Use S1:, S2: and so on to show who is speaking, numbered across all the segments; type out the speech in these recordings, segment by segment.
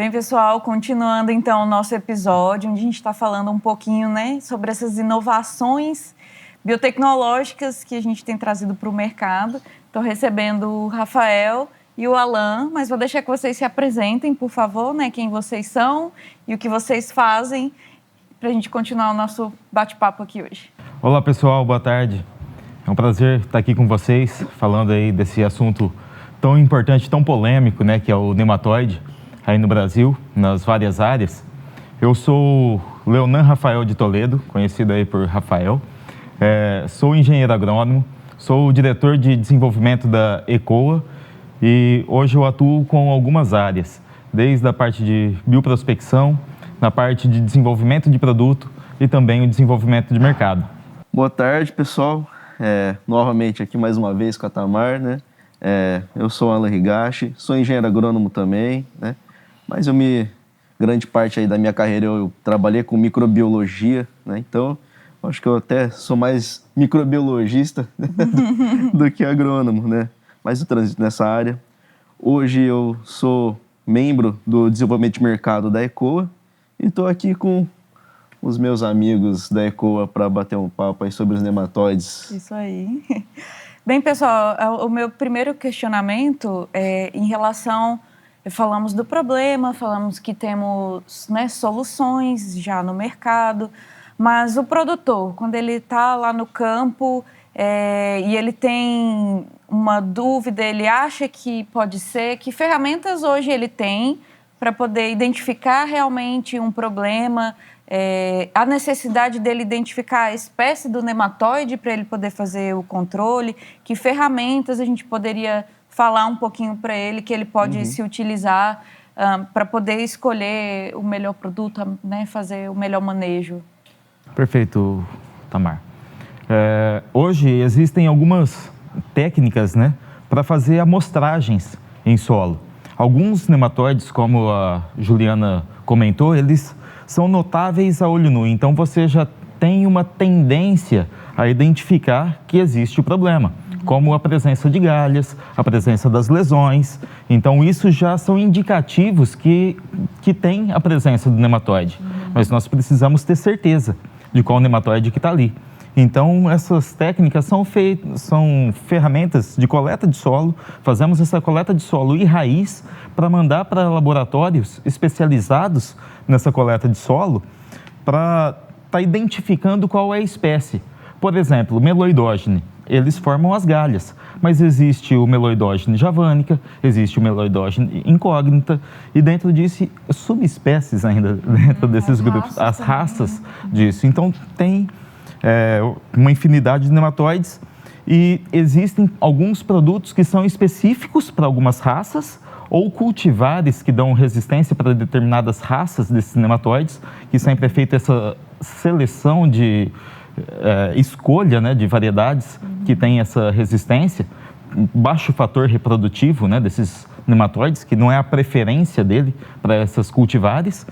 S1: Bem, pessoal, continuando então o nosso episódio, onde a gente está falando um pouquinho, né, sobre essas inovações biotecnológicas que a gente tem trazido para o mercado. Estou recebendo o Rafael e o Alan, mas vou deixar que vocês se apresentem, por favor, né, quem vocês são e o que vocês fazem, para a gente continuar o nosso bate-papo aqui hoje.
S2: Olá, pessoal, boa tarde. É um prazer estar aqui com vocês, falando aí desse assunto tão importante, tão polêmico, né, que é o nematóide, aí no Brasil, nas várias áreas. Eu sou Leonan Rafael de Toledo, conhecido aí por Rafael. Sou engenheiro agrônomo, sou o diretor de desenvolvimento da ECOA e hoje eu atuo com algumas áreas, desde a parte de bioprospecção, na parte de desenvolvimento de produto e também o desenvolvimento de mercado.
S3: Boa tarde, pessoal. Novamente aqui mais uma vez com a Tamar, né? Eu sou Alan Higashi, sou engenheiro agrônomo também, né? Mas grande parte aí da minha carreira eu trabalhei com microbiologia, né? Então, acho que eu até sou mais microbiologista do que agrônomo, né? Mas eu transito nessa área. Hoje eu sou membro do desenvolvimento de mercado da ECOA e estou aqui com os meus amigos da ECOA para bater um papo aí sobre os nematóides.
S1: Isso aí. Bem, pessoal, o meu primeiro questionamento é em relação... Falamos do problema, falamos que temos, né, soluções já no mercado, mas o produtor, quando ele está lá no campo e ele tem uma dúvida, ele acha que pode ser, que ferramentas hoje ele tem para poder identificar realmente um problema, a necessidade dele identificar a espécie do nematóide para ele poder fazer o controle, que ferramentas a gente poderia falar um pouquinho para ele que ele pode se utilizar para poder escolher o melhor produto, né, fazer o melhor manejo.
S2: Perfeito, Tamar. Hoje existem algumas técnicas, né, para fazer amostragens em solo. Alguns nematóides, como a Juliana comentou, eles são notáveis a olho nu, então você já tem uma tendência a identificar que existe o problema, como a presença de galhas, a presença das lesões. Então, isso já são indicativos que tem a presença do nematóide. Mas nós precisamos ter certeza de qual nematóide que está ali. Então, essas técnicas são ferramentas de coleta de solo. Fazemos essa coleta de solo e raiz para mandar para laboratórios especializados nessa coleta de solo para estar identificando qual é a espécie. Por exemplo, o meloidógene, eles formam as galhas, mas existe o meloidógene javanica, existe o meloidógene incógnita, e dentro disso, subespécies ainda dentro desses grupos, as raças disso. Então, tem uma infinidade de nematóides e existem alguns produtos que são específicos para algumas raças ou cultivares que dão resistência para determinadas raças desses nematóides, que sempre é feita essa seleção de escolha, né, de variedades que têm essa resistência, baixo fator reprodutivo, né, desses nematóides, que não é a preferência dele para essas cultivares.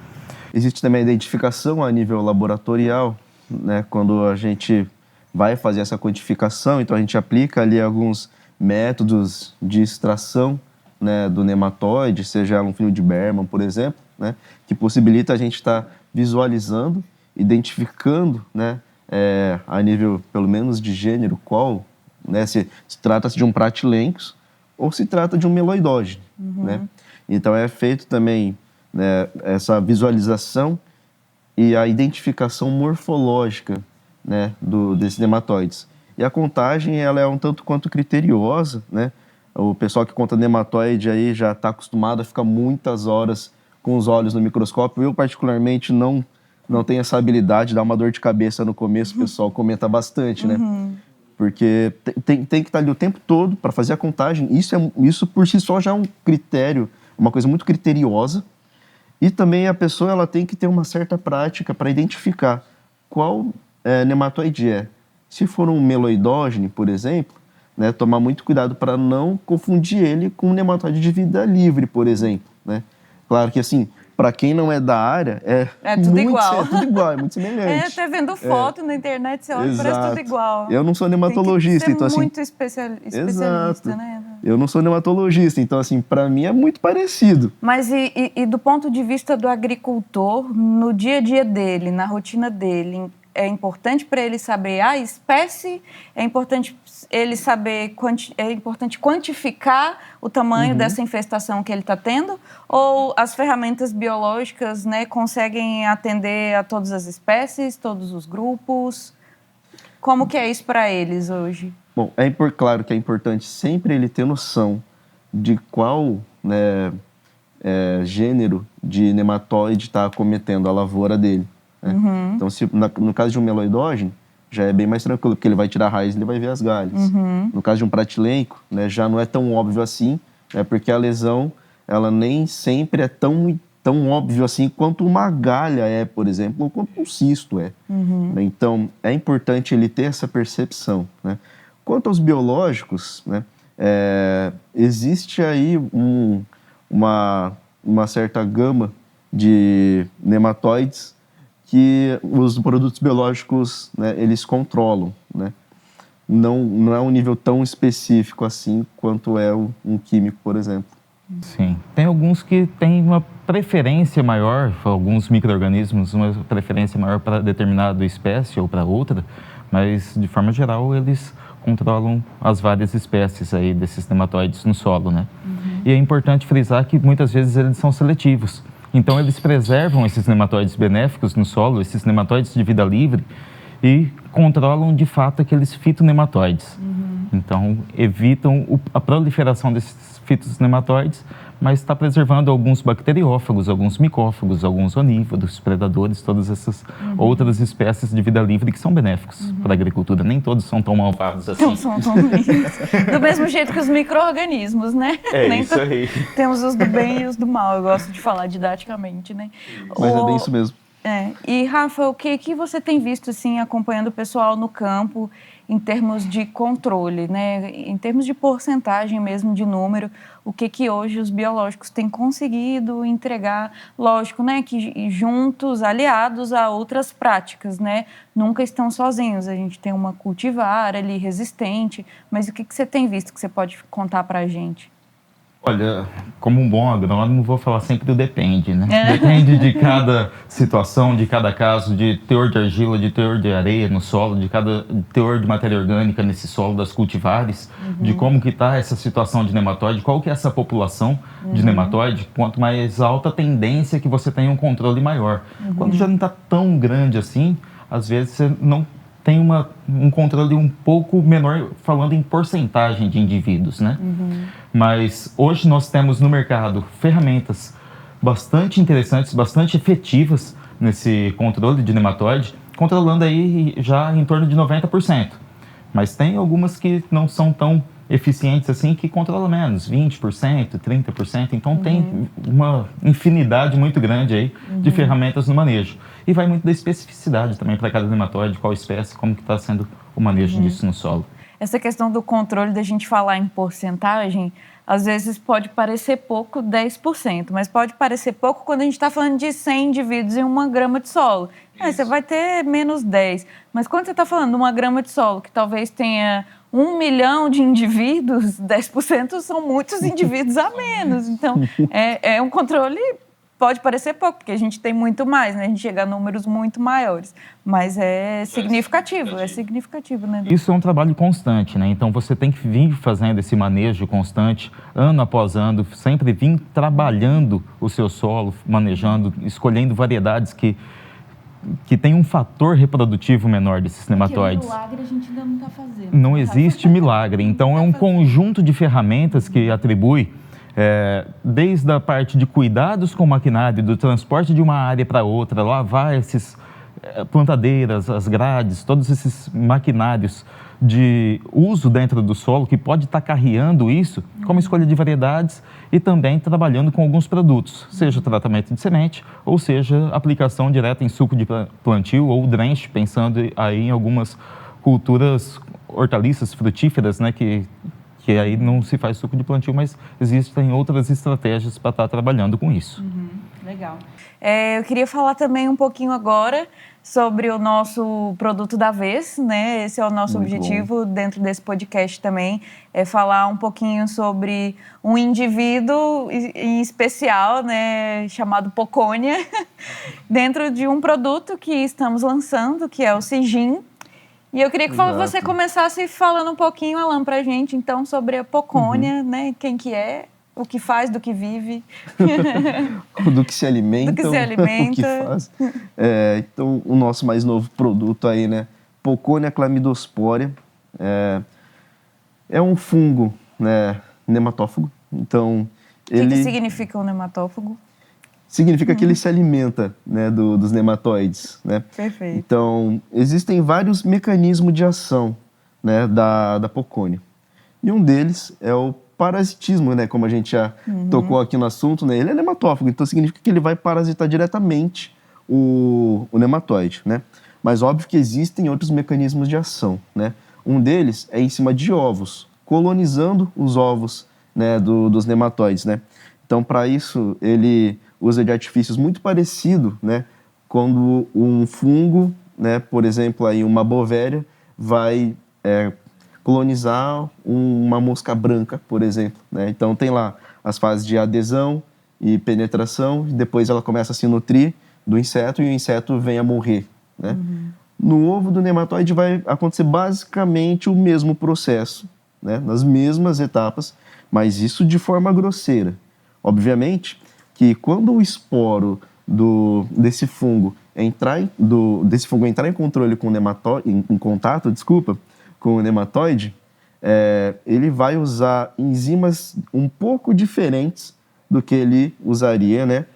S3: Existe também a identificação a nível laboratorial, né, quando a gente vai fazer essa quantificação, então a gente aplica ali alguns métodos de extração, né, do nematóide, seja um fio de Berman, por exemplo, né, que possibilita a gente estar visualizando, identificando, né, a nível, pelo menos, de gênero, qual, né, se trata-se de um Pratylenchus ou se trata de um meloidógene, né? Então, é feito também, né, essa visualização e a identificação morfológica, né, desses nematóides. E a contagem, ela é um tanto quanto criteriosa, né? O pessoal que conta nematóide aí já está acostumado a ficar muitas horas com os olhos no microscópio. Eu, particularmente, não tem essa habilidade, dá uma dor de cabeça no começo, o pessoal comenta bastante, né? Porque tem que estar ali o tempo todo para fazer a contagem. Isso por si só já é um critério, uma coisa muito criteriosa. E também a pessoa ela tem que ter uma certa prática para identificar qual nematóide é. Se for um meloidógene, por exemplo, né, tomar muito cuidado para não confundir ele com um nematóide de vida livre, por exemplo, né? Claro que assim, para quem não é da área,
S1: é tudo
S3: muito,
S1: igual.
S3: É tudo igual, é muito semelhante.
S1: Até vendo foto na internet, você olha e parece tudo igual.
S3: Eu não sou nematologista,
S1: Tem que ser
S3: então
S1: muito
S3: assim...
S1: especialista, né?
S3: Eu não sou nematologista, então assim, para mim é muito parecido.
S1: Mas e do ponto de vista do agricultor, no dia a dia dele, na rotina dele, é importante para ele saber a espécie, é importante ele saber, é importante quantificar o tamanho dessa infestação que ele está tendo, ou as ferramentas biológicas, né, conseguem atender a todas as espécies, todos os grupos? Como que é isso para eles hoje?
S3: Bom, claro que é importante sempre ele ter noção de qual, né, gênero de nematóide está acometendo a lavoura dele. Né? Então, no caso de um meloidógeno, já é bem mais tranquilo, porque ele vai tirar a raiz e ele vai ver as galhas. No caso de um pratilenco, né, já não é tão óbvio assim, né, porque a lesão ela nem sempre é tão óbvio assim quanto uma galha é, por exemplo, ou quanto um cisto é. Né? Então, é importante ele ter essa percepção. Né? Quanto aos biológicos, né, existe aí uma certa gama de nematóides que os produtos biológicos, né, eles controlam. Né? Não é um nível tão específico assim quanto é um químico, por exemplo.
S2: Sim. Tem alguns que têm uma preferência maior, alguns micro-organismos, uma preferência maior para determinada espécie ou para outra, mas, de forma geral, eles controlam as várias espécies aí desses nematóides no solo, né? E é importante frisar que, muitas vezes, eles são seletivos. Então, eles preservam esses nematóides benéficos no solo, esses nematóides de vida livre, e controlam, de fato, aqueles fitonematóides. Então, evitam a proliferação desses fitonematóides, mas está preservando alguns bacteriófagos, alguns micófagos, alguns onívoros, predadores, todas essas outras espécies de vida livre que são benéficos para a agricultura. Nem todos são tão malvados assim.
S1: Não são tão ruins. Do mesmo jeito que os micro-organismos, né?
S2: É isso aí.
S1: Temos os do bem e os do mal. Eu gosto de falar didaticamente, né?
S3: Mas é bem isso mesmo.
S1: E, Rafa, o que você tem visto, assim, acompanhando o pessoal no campo, em termos de controle, né? Em termos de porcentagem mesmo, de número, o que hoje os biológicos têm conseguido entregar? Lógico, né, que juntos, aliados a outras práticas, né? Nunca estão sozinhos. A gente tem uma cultivar ali resistente, mas o que você tem visto que você pode contar para a gente?
S2: Olha, como um bom agrônomo, vou falar sempre do depende, né? Depende de cada situação, de cada caso, de teor de argila, de teor de areia no solo, de cada teor de matéria orgânica nesse solo das cultivares, de como que está essa situação de nematóide, qual que é essa população de nematóide. Quanto mais alta a tendência que você tenha um controle maior. Quando já não está tão grande assim, às vezes você não tem um controle um pouco menor, falando em porcentagem de indivíduos, né? Mas hoje nós temos no mercado ferramentas bastante interessantes, bastante efetivas nesse controle de nematóide, controlando aí já em torno de 90%. Mas tem algumas que não são tão eficientes assim, que controlam menos, 20%, 30%. Então tem uma infinidade muito grande aí de ferramentas no manejo. E vai muito da especificidade também para cada nematóide, qual espécie, como que está sendo o manejo disso no solo.
S1: Essa questão do controle, da gente falar em porcentagem, às vezes pode parecer pouco, 10%, mas pode parecer pouco quando a gente está falando de 100 indivíduos em 1 grama de solo. Você vai ter menos 10. Mas quando você está falando de 1 grama de solo, que talvez tenha 1 milhão de indivíduos, 10% são muitos indivíduos a menos. Então, é um controle... Pode parecer pouco, porque a gente tem muito mais, né? A gente chega a números muito maiores. Mas é significativo, né?
S2: Isso é um trabalho constante, né? Então, você tem que vir fazendo esse manejo constante, ano após ano, sempre vir trabalhando o seu solo, manejando, escolhendo variedades que tem um fator reprodutivo menor desses nematóides.
S1: Porque milagre a gente ainda não está fazendo.
S2: Não existe milagre. Então, é um conjunto de ferramentas que atribui desde a parte de cuidados com o maquinário, do transporte de uma área para outra, lavar esses plantadeiras, as grades, todos esses maquinários de uso dentro do solo que pode estar carreando isso, como escolha de variedades e também trabalhando com alguns produtos, seja tratamento de semente ou seja aplicação direta em suco de plantio ou drenche, pensando aí em algumas culturas hortaliças, frutíferas, né, que aí não se faz suco de plantio, mas existem outras estratégias para estar trabalhando com isso.
S1: Legal. Eu queria falar também um pouquinho agora sobre o nosso produto da vez, né? Esse é o nosso objetivo dentro desse podcast também, é falar um pouquinho sobre um indivíduo em especial, né, chamado Pocônia, dentro de um produto que estamos lançando, que é o Sigin. E eu queria que você começasse falando um pouquinho, Alan, pra gente, então, sobre a Pocônia, né? Quem que é, o que faz, do que vive.
S3: Do que se alimenta.
S1: Do que se alimenta.
S3: O que faz. Então, o nosso mais novo produto aí, né? Pocônia chlamydospora. É um fungo, né, nematófago. Então,
S1: O que significa um nematófago?
S3: Significa que ele se alimenta, né, dos nematóides, né?
S1: Perfeito.
S3: Então, existem vários mecanismos de ação, né, da Pocônia. E um deles é o parasitismo, né, como a gente já tocou aqui no assunto, né? Ele é nematófago, então significa que ele vai parasitar diretamente o nematóide, né? Mas óbvio que existem outros mecanismos de ação, né? Um deles é em cima de ovos, colonizando os ovos, né, dos nematóides, né? Então, para isso, ele usa de artifícios muito parecidos, né? Quando um fungo, né, por exemplo, aí uma bovéria, vai colonizar uma mosca branca, por exemplo, né? Então, tem lá as fases de adesão e penetração, e depois ela começa a se nutrir do inseto e o inseto vem a morrer, né? No ovo do nematóide vai acontecer basicamente o mesmo processo, né? Nas mesmas etapas, mas isso de forma grosseira. Obviamente que quando o esporo desse fungo entrar em controle com o nematóide, em contato, com o nematóide, ele vai usar enzimas um pouco diferentes do que ele usaria, né?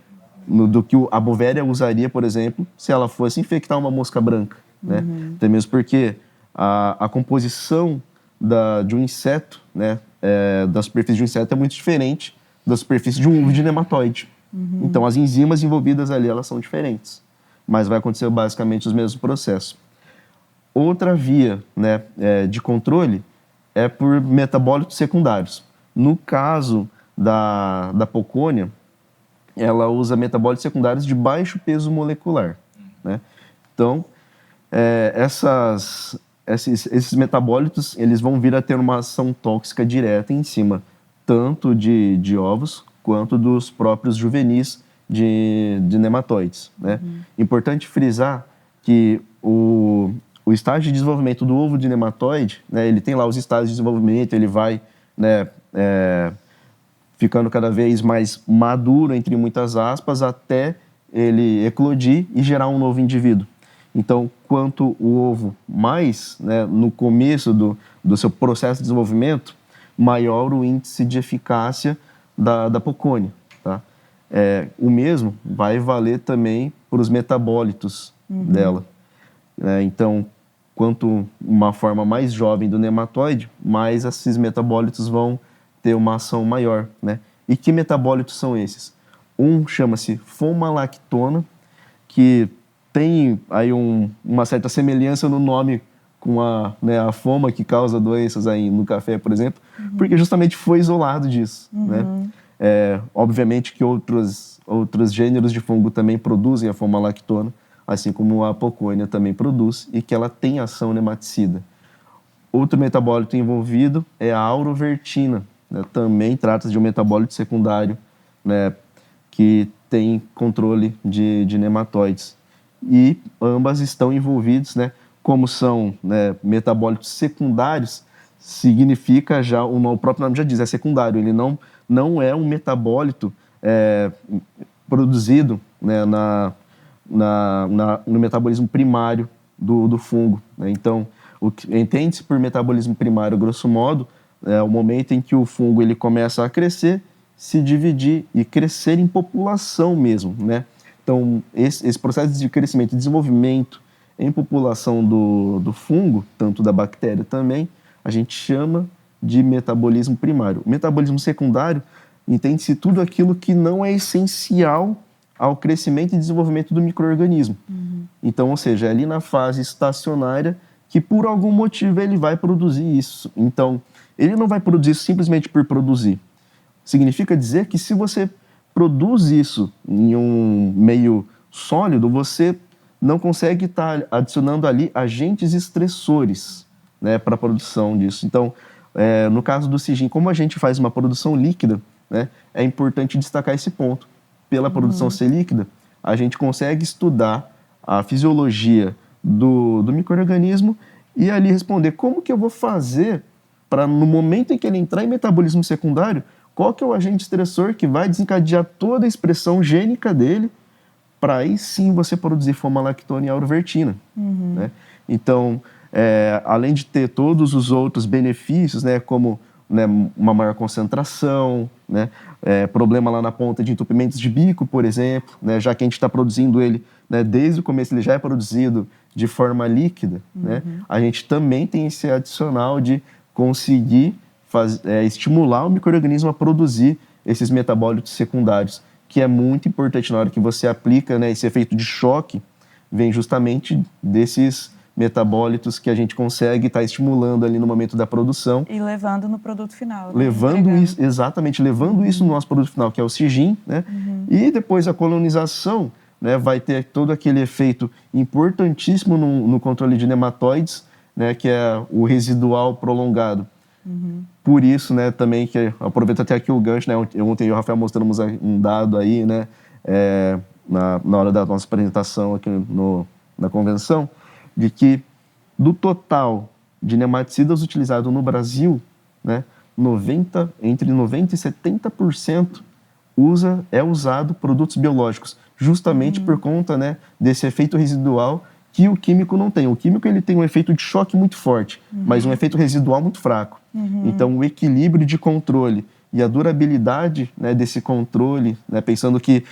S3: Do que a bovéria usaria, por exemplo, se ela fosse infectar uma mosca branca, né? Até mesmo porque a composição de um inseto, né, da superfície de um inseto é muito diferente da superfície de um ovo de nematóide. Então, as enzimas envolvidas ali, elas são diferentes, mas vai acontecer basicamente os mesmos processos. Outra via, né, de controle é por metabólitos secundários. No caso da Pocônia, ela usa metabólitos secundários de baixo peso molecular, né? Então, esses metabólitos, eles vão vir a ter uma ação tóxica direta em cima, tanto de ovos, quanto dos próprios juvenis de nematóides, né? Importante frisar que o estágio de desenvolvimento do ovo de nematóide, né, ele tem lá os estágios de desenvolvimento, ele vai, né, ficando cada vez mais maduro, entre muitas aspas, até ele eclodir e gerar um novo indivíduo. Então, quanto o ovo mais, né, no começo do seu processo de desenvolvimento, maior o índice de eficácia da Pocônia, tá? O mesmo vai valer também para os metabólitos dela. Então, quanto uma forma mais jovem do nematóide, mais esses metabólitos vão ter uma ação maior, né? E que metabólitos são esses? Um chama-se fomalactona, que tem aí uma certa semelhança no nome com a foma que causa doenças aí no café, por exemplo, porque justamente foi isolado disso, né? Obviamente que outros gêneros de fungo também produzem a fomalactona, assim como a Pocônia também produz, e que ela tem ação nematicida. Outro metabólito envolvido é a aurovertina, né? Também trata-se de um metabólito secundário, né, que tem controle de nematóides. E ambas estão envolvidas, né? Como são, né, metabólitos secundários, significa já, o próprio nome já diz, é secundário, ele não é um metabólito produzido, né, no metabolismo primário do fungo, né? Então, o que entende-se por metabolismo primário, grosso modo, é o momento em que o fungo ele começa a crescer, se dividir e crescer em população mesmo, né? Então, esse processo de crescimento e desenvolvimento em população do fungo, tanto da bactéria também, a gente chama de metabolismo primário. O metabolismo secundário entende-se tudo aquilo que não é essencial ao crescimento e desenvolvimento do micro-organismo. Então, ou seja, é ali na fase estacionária que por algum motivo ele vai produzir isso. Então, ele não vai produzir isso simplesmente por produzir. Significa dizer que se você produz isso em um meio sólido, você não consegue estar adicionando ali agentes estressores, né, para a produção disso. Então, no caso do sigim, como a gente faz uma produção líquida, né, é importante destacar esse ponto. Pela produção ser líquida, a gente consegue estudar a fisiologia do micro-organismo e ali responder como que eu vou fazer para, no momento em que ele entrar em metabolismo secundário, qual que é o agente estressor que vai desencadear toda a expressão gênica dele para aí sim você produzir fomalactona e aurovertina. Né? Então, além de ter todos os outros benefícios, né, como, né, uma maior concentração, né, problema lá na ponta de entupimentos de bico, por exemplo, né, já que a gente está produzindo ele, né, desde o começo ele já é produzido de forma líquida, né, a gente também tem esse adicional de conseguir estimular o micro-organismo a produzir esses metabólitos secundários, que é muito importante na hora que você aplica, né, esse efeito de choque, vem justamente desses metabólitos que a gente consegue estar estimulando ali no momento da produção.
S1: E levando no produto final. Né?
S3: Levando isso, exatamente, levando isso no nosso produto final, que é o sigim, né? E depois a colonização, né, vai ter todo aquele efeito importantíssimo no controle de nematóides, né, que é o residual prolongado. Por isso, né, também, que aproveito até aqui o gancho, né, ontem eu e o Rafael mostramos um dado aí, né, na hora da nossa apresentação aqui na convenção, de que do total de nematicidas utilizados no Brasil, né, entre 90% e 70% é usado produtos biológicos, justamente por conta, né, desse efeito residual que o químico não tem. O químico ele tem um efeito de choque muito forte, mas um efeito residual muito fraco. Então, o equilíbrio de controle e a durabilidade, né, desse controle, né, pensando que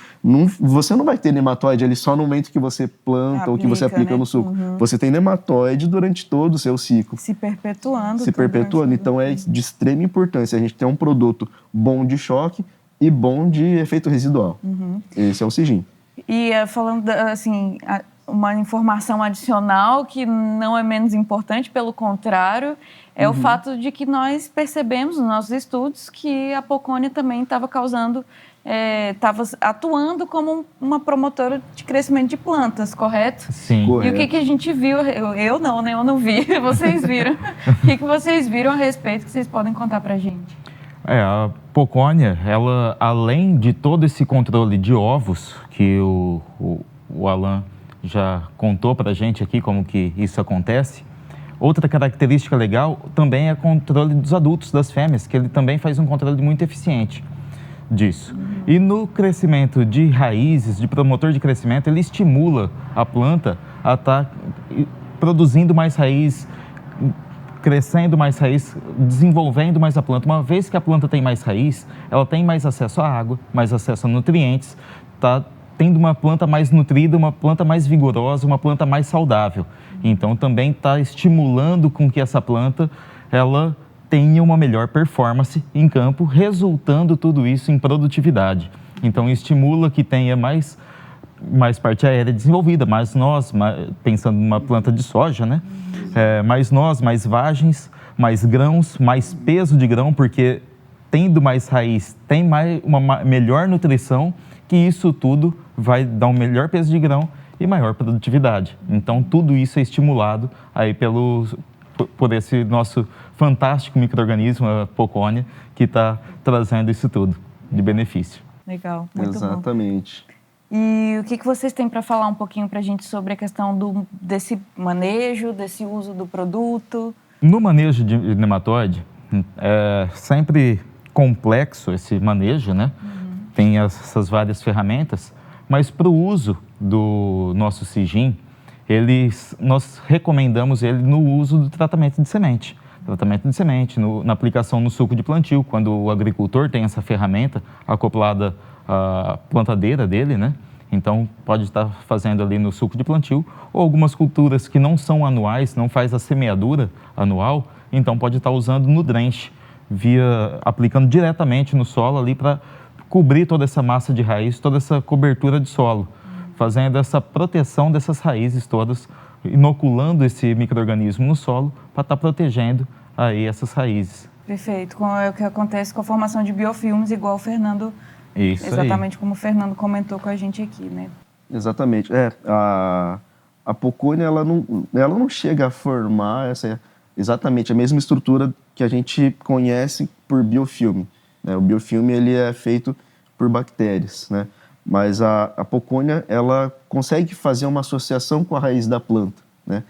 S3: você não vai ter nematóide ali só no momento que você planta ou que você aplica, né, no suco. Você tem nematóide durante todo o seu ciclo.
S1: Se perpetuando.
S3: Se perpetuando. Então, é de extrema importância a gente ter um produto bom de choque e bom de efeito residual. Esse é o sigim.
S1: E falando, assim, uma informação adicional que não é menos importante, pelo contrário, é o fato de que nós percebemos nos nossos estudos que a Pocônia também estava estava atuando como uma promotora de crescimento de plantas, correto?
S2: Sim.
S3: Correto.
S1: E o que a gente viu, eu não, né? Eu não vi, vocês viram. O que vocês viram a respeito que vocês podem contar pra gente?
S2: A Pocônia, ela, além de todo esse controle de ovos que o Alan já contou para a gente aqui como que isso acontece, outra característica legal também é o controle dos adultos, das fêmeas, que ele também faz um controle muito eficiente disso. E no crescimento de raízes, de promotor de crescimento, ele estimula a planta a estar produzindo mais raiz, crescendo mais raiz, desenvolvendo mais a planta. Uma vez que a planta tem mais raiz, ela tem mais acesso à água, mais acesso a nutrientes, está tendo uma planta mais nutrida, uma planta mais vigorosa, uma planta mais saudável. Então, também está estimulando com que essa planta ela tenha uma melhor performance em campo, resultando tudo isso em produtividade. Então, estimula que tenha mais parte aérea desenvolvida, pensando numa planta de soja, né? Mais mais vagens, mais grãos, mais peso de grão, porque tendo mais raiz, tem uma melhor nutrição, que isso tudo vai dar um melhor peso de grão e maior produtividade. Então, tudo isso é estimulado aí por esse nosso fantástico micro-organismo, a Pocônia, que está trazendo isso tudo de benefício.
S1: Legal, muito
S3: Exatamente.
S1: Bom. E o que vocês têm para falar um pouquinho para a gente sobre a questão desse manejo, desse uso do produto? No manejo de nematóide, é sempre complexo esse manejo, né? Tem essas várias ferramentas, mas para o uso do nosso sigim, nós recomendamos ele no uso do tratamento de semente. Na aplicação no suco de plantio, quando o agricultor tem essa ferramenta acoplada à plantadeira dele, né? Então, pode estar fazendo ali no suco de plantio, ou algumas culturas que não são anuais, não faz a semeadura anual, então pode estar usando no drenche, aplicando diretamente no solo ali para cobrir toda essa massa de raiz, toda essa cobertura de solo, fazendo essa proteção dessas raízes todas, inoculando esse micro-organismo no solo para estar protegendo aí essas raízes. Perfeito, é o que acontece com a formação de biofilmes, igual o Fernando
S2: Isso
S1: Exatamente
S2: aí.
S1: como o Fernando comentou com a gente aqui, né?
S3: Exatamente. A Pocônia, ela não chega a formar exatamente a mesma estrutura que a gente conhece por biofilme, né? O biofilme, ele é feito por bactérias, né? Mas a Pocônia, ela consegue fazer uma associação com a raiz da planta, né?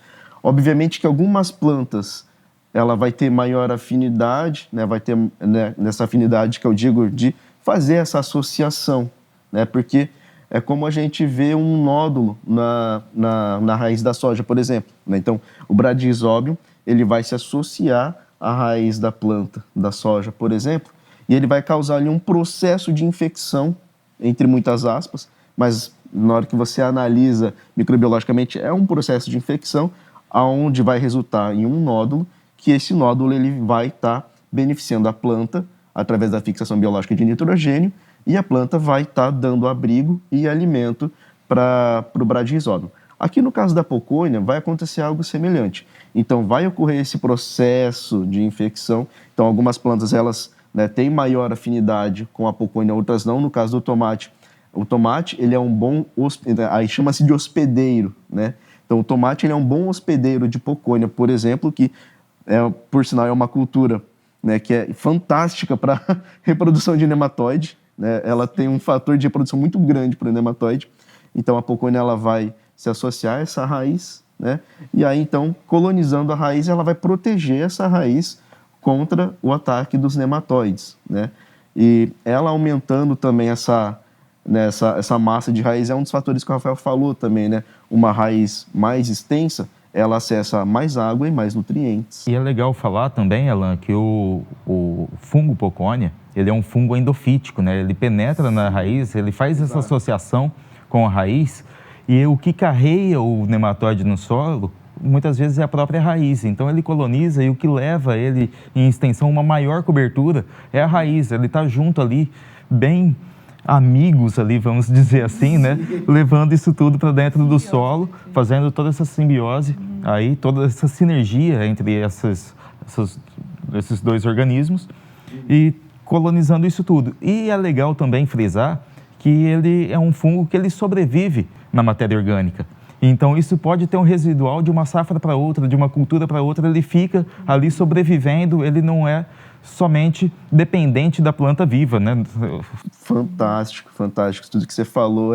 S3: Obviamente que algumas plantas, ela vai ter maior afinidade, né? Vai ter, né, nessa afinidade que eu digo de fazer essa associação, né? Porque é como a gente vê um nódulo na raiz da soja, por exemplo, né? Então, o Bradisóbium, ele vai se associar à raiz da planta da soja, por exemplo, e ele vai causar ali um processo de infecção, entre muitas aspas, mas na hora que você analisa microbiologicamente, é um processo de infecção, aonde vai resultar em um nódulo, que esse nódulo ele vai estar beneficiando a planta através da fixação biológica de nitrogênio, e a planta vai estar dando abrigo e alimento para o Bradisóbium. Aqui no caso da Pocônia, vai acontecer algo semelhante. Então, vai ocorrer esse processo de infecção. Então, algumas plantas, elas, né, têm maior afinidade com a Pocônia, outras não. No caso do tomate, o tomate, ele é um bom, aí chama-se de hospedeiro, né? Então, o tomate, ele é um bom hospedeiro de Pocônia, por exemplo, que, por sinal, é uma cultura, né, que é fantástica para reprodução de nematóide, né? Ela tem um fator de reprodução muito grande para o nematóide. Então, a Pocônia, ela vai se associar a essa raiz, né? E aí, então, colonizando a raiz, ela vai proteger essa raiz contra o ataque dos nematóides, né? E ela aumentando também essa massa de raiz é um dos fatores que o Rafael falou também, né? Uma raiz mais extensa, ela acessa mais água e mais nutrientes.
S2: E é legal falar também, Alan, que o fungo Pocônia, ele é um fungo endofítico, né? Ele penetra na raiz, ele faz essa associação com a raiz, e o que carrega o nematóide no solo, muitas vezes é a própria raiz. Então ele coloniza, e o que leva ele, em extensão, uma maior cobertura é a raiz. Ele está junto ali, bem amigos ali, vamos dizer assim, né? Levando isso tudo para dentro do solo, fazendo toda essa simbiose, aí toda essa sinergia entre esses dois organismos e colonizando isso tudo. E é legal também frisar que ele é um fungo que ele sobrevive na matéria orgânica. Então, isso pode ter um residual de uma safra para outra, de uma cultura para outra, ele fica ali sobrevivendo, ele não é somente dependente da planta viva, né?
S3: Fantástico, fantástico. Tudo que você falou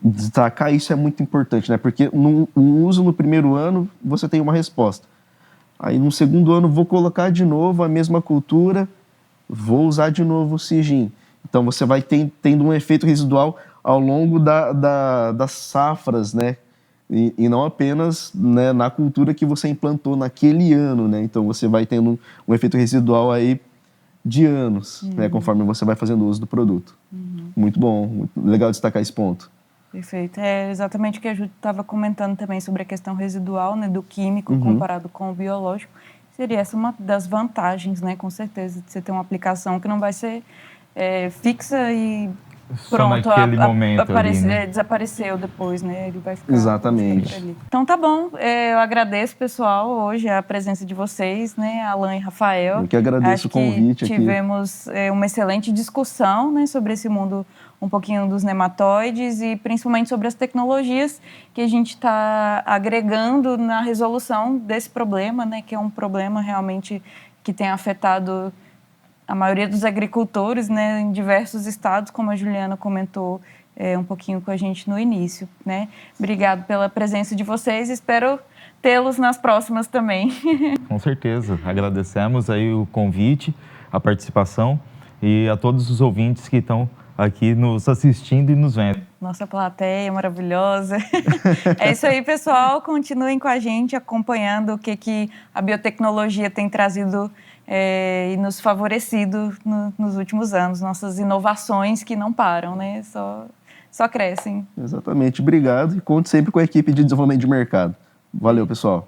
S3: destacar isso é muito importante, né? Porque no uso no primeiro ano, você tem uma resposta. Aí, no segundo ano, vou colocar de novo a mesma cultura, vou usar de novo o Sigin. Então, você vai tendo um efeito residual ao longo das safras, né? E não apenas, né, na cultura que você implantou naquele ano, né? Então, você vai tendo um efeito residual aí de anos, né? Conforme você vai fazendo uso do produto. Muito bom, muito legal destacar esse ponto.
S1: Perfeito. É exatamente o que a Ju estava comentando também sobre a questão residual, né, do químico comparado com o biológico. Seria essa uma das vantagens, né, com certeza, de você ter uma aplicação que não vai ser fixa e
S2: Só
S1: pronto,
S2: naquele momento ali, né?
S1: desapareceu depois, né? Ele vai ficar...
S3: Exatamente.
S1: Ali. Então tá bom, eu agradeço, pessoal, hoje a presença de vocês, né, Alan e Rafael.
S3: Eu que agradeço o convite aqui.
S1: Tivemos uma excelente discussão, né, sobre esse mundo, um pouquinho dos nematóides e principalmente sobre as tecnologias que a gente está agregando na resolução desse problema, né, que é um problema realmente que tem afetado a maioria dos agricultores, né, em diversos estados, como a Juliana comentou um pouquinho com a gente no início, né? Obrigado pela presença de vocês, espero tê-los nas próximas também.
S2: Com certeza, agradecemos aí o convite, a participação e a todos os ouvintes que estão aqui nos assistindo e nos vendo.
S1: Nossa plateia maravilhosa. É isso aí, pessoal, continuem com a gente, acompanhando o que a biotecnologia tem trazido e nos favorecido nos últimos anos, nossas inovações que não param, né? Só crescem.
S3: Exatamente, obrigado e conte sempre com a equipe de desenvolvimento de mercado. Valeu, pessoal.